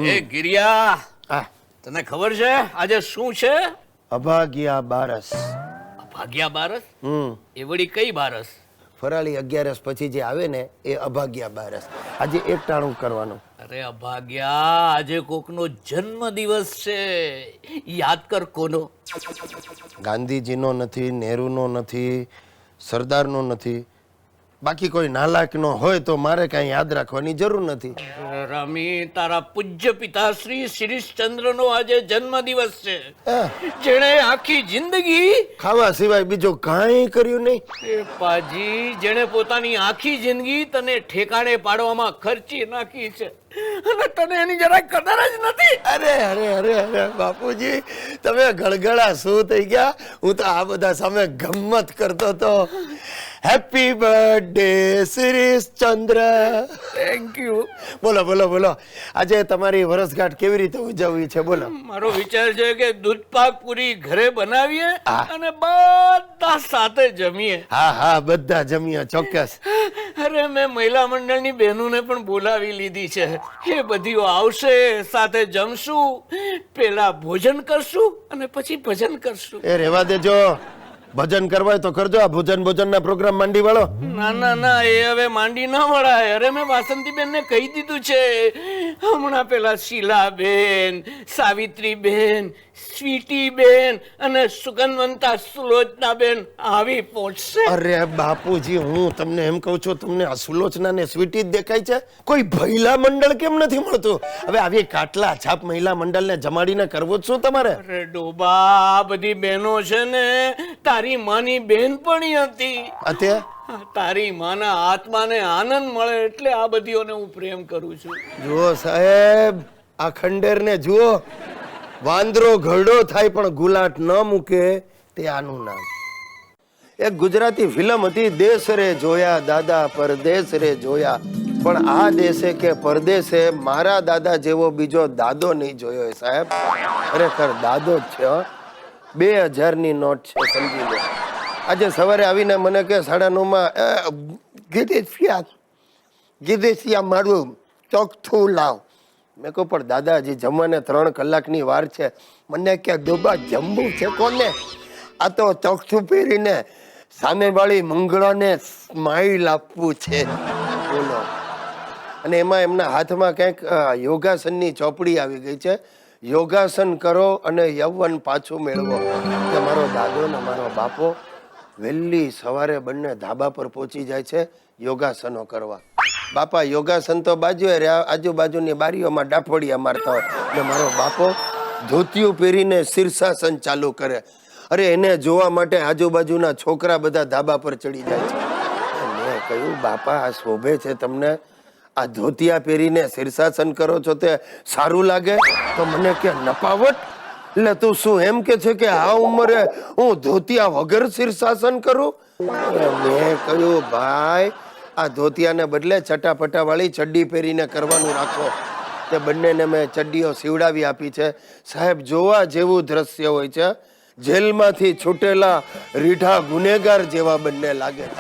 એ ગિરિયા, આ તને ખબર છે આજે શું છે? અભાગ્યા બારસ. અભાગ્યા બારસ? હમ એ વળી કઈ બારસ? ફરાળી 11 પછી જે આવે ને એ અભાગ્યા બારસ. આજે એકટાણું કરવાનું. અરે અભાગ્યા, આજે કોકનો જન્મ દિવસ છે. યાદ કર કોનો? ગાંધીજીનો નથી, નહેરુનો નથી, સરદારનો નથી, બાકી કોઈ નાલાયકનો હોય તો મારે કાંઈ યાદ રાખવાની જરૂર નથી. રમી, તારા પૂજ્ય પિતાશ્રી શિરીષચંદ્રનો આજે જન્મ દિવસ છે. હા, જેણે આખી જિંદગી ખાવા સિવાય બીજું કાંઈ કર્યું નહીં. એ પાજી, જેણે પોતાની આખી જિંદગી તને ઠેકાણે પાડવામાં ખર્ચી નાખી છે અને તને એની જરાય કદર જ નથી. અરે અરે અરે અરે બાપુજી, તમે ગળગળા શું થઈ ગયા? હું તો આ બધા સામે ગમ્મત કરતો હતો. Happy birthday Shirishchandra. Thank you. બોલો બોલો બોલો, આજે તમારી વરસગાંઠ કેવી રીતે ઉજવવી છે? બોલો. મારો વિચાર છે કે દૂધપાક પૂરી ઘરે બનાવીએ હા. અને બધા સાથે જમીએ. હા હા, બધા જમીએ, ચોક્કસ. અરે, મેં મહિલા મંડળની બહેનોને પણ બોલાવી લીધી છે. એ બધીઓ આવશે, સાથે જમશું, પેલા ભોજન કરશું અને પછી ભજન કરશું. એ રહેવા દેજો, ભજન કરવા હોય તો કરજો. આ ભોજનના પ્રોગ્રામ માંડી વાળો. ના ના ના, એ હવે માંડી ન વળાય. અરે, મેં વાસંતીબેન ને કહી દીધું છે. હમણાં પેલા શીલાબેન, સાવિત્રીબેન, સ્વીટીબેન અને સુગંધવંતા સુલોચનાબેન આવી પહોંચશે. અરે બાપુજી, હું તમને એમ કહું છું, તમને આ સુલોચના ને સ્વીટી જ દેખાય છે? કોઈ મહિલા મંડળ કેમ નથી મળતું? હવે આવી કાટલા છાપ મહિલા મંડળને જમાડીને કરવું જ શું તમારે? અરે ડોબા, બધી બહેનો છે ને તારી માની બેનપણી હતી. અત્યારે તારી માના આત્માને આનંદ મળે એટલે આ બધીઓને હું પ્રેમ કરું છું. જુઓ સાહેબ, આ ખંડેરને જુઓ. વાંદરો ઘરડો થાય પણ ગુલાટ ન મૂકે, તે આનું નામ. એક ગુજરાતી ફિલ્મ હતી, દેશ રે જોયા દાદા પરદેશ રે જોયા, પણ આ દેશે કે પરદેશે મારા દાદા જેવો બીજો દાદો નહીં જોયો. સાહેબ ખરેખર દાદો જ છે. 2000 ની નોટ છે, સમજી લો. આજે સવારે આવીને મને કે 9:30 ગીધેશિયા મારું ચોખ્ઠું લાવ. મેં કહું પણ દાદા, હજી જમવાને 3 કલાકની વાર છે. મને કે ડોબા, જમવું છે કોને? આ તો ચોખ્ઠું પહેરીને સામેવાળી મંગળાને સ્માઈલ આપવું છે. બોલો. અને એમાં એમના હાથમાં કંઈક યોગાસનની ચોપડી આવી ગઈ છે. યોગાસન કરો અને યૌવન પાછું મેળવો. કે મારો દાદો ને મારો બાપો વહેલી સવારે બંને ધાબા પર પહોંચી જાય છે યોગાસનો કરવા. બાપા યોગાસન તો બાજુએ રહ્યા, આજુબાજુની બારીઓમાં ડાફોડિયા મારતા હોય, ને મારો બાપો ધોતિયું પહેરીને શીર્ષાસન ચાલુ કરે. અરે, એને જોવા માટે આજુબાજુના છોકરા બધા ધાબા પર ચડી જાય છે. મેં કહ્યું, બાપા આ શોભે છે તમને? આ ધોતિયા પહેરીને શીર્ષાસન કરો છો તે સારું લાગે? તો મને કે નપાવટ. એટલે તું શું એમ કે છે કે આ ઉંમરે હું ધોતિયા વગર શીર્ષાસન કરું? મેં કહ્યું, ભાઈ આ ધોતિયાને બદલે ચટાપટા વાળી ચડ્ડી પહેરીને કરવાનું રાખો. તે બંનેને મેં ચડ્ડીઓ સીવડાવી આપી છે. સાહેબ, જોવા જેવું દ્રશ્ય હોય છે. જેલમાંથી છૂટેલા રીઢા ગુનેગાર જેવા બંને લાગે છે.